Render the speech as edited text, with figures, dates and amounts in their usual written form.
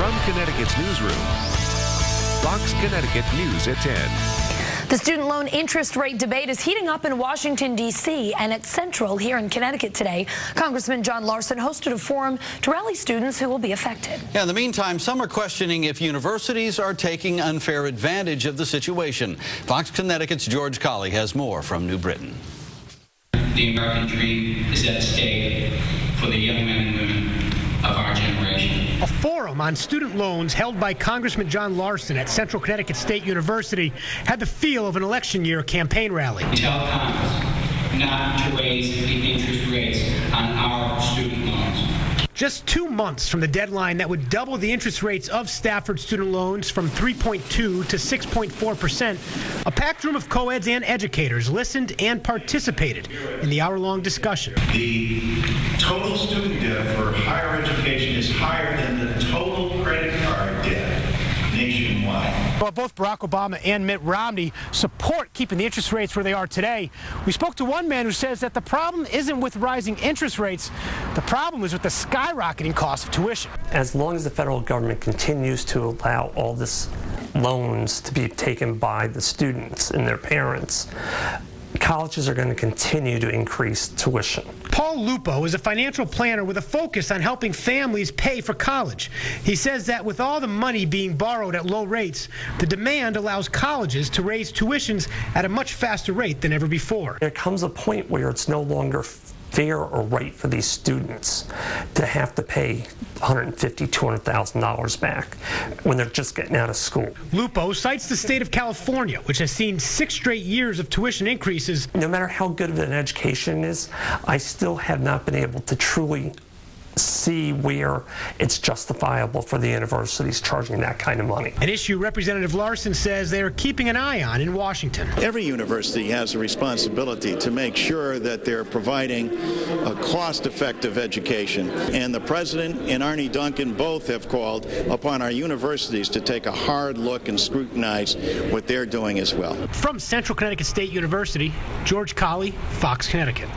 From Connecticut's newsroom, Fox Connecticut News at 10. The student loan interest rate debate is heating up in Washington, D.C. and at Central here in Connecticut today. Congressman John Larson hosted a forum to rally students who will be affected. Yeah, in the meantime, some are questioning if universities are taking unfair advantage of the situation. Fox Connecticut's George Colley has more from New Britain. The American dream is at stake for the young men and women of our generation. A forum on student loans held by Congressman John Larson at Central Connecticut State University had the feel of an election year campaign rally. Tell Congress not to raise the interest rates on our student loans. Just 2 months from the deadline that would double the interest rates of Stafford student loans from 3.2 to 6.4%, a packed room of co-eds and educators listened and participated in the hour-long discussion. The total student debt for higher education is higher than the total credit card debt nationwide. Well, both Barack Obama and Mitt Romney support keeping the interest rates where they are today. We spoke to one man who says that the problem isn't with rising interest rates. The problem is with the skyrocketing cost of tuition. As long as the federal government continues to allow all this loans to be taken by the students and their parents, colleges are going to continue to increase tuition. Paul Lupo is a financial planner with a focus on helping families pay for college. He says that with all the money being borrowed at low rates, the demand allows colleges to raise tuitions at a much faster rate than ever before. There comes a point where it's no longer fair or right for these students to have to pay $150,000, $200,000 back when they're just getting out of school. Lupo cites the state of California, which has seen 6 straight years of tuition increases. No matter how good of an education is, I still have not been able to truly see where it's justifiable for the universities charging that kind of money. An issue Representative Larson says they are keeping an eye on in Washington. Every university has a responsibility to make sure that they're providing a cost-effective education. And the President and Arne Duncan both have called upon our universities to take a hard look and scrutinize what they're doing as well. From Central Connecticut State University, George Colley, Fox Connecticut.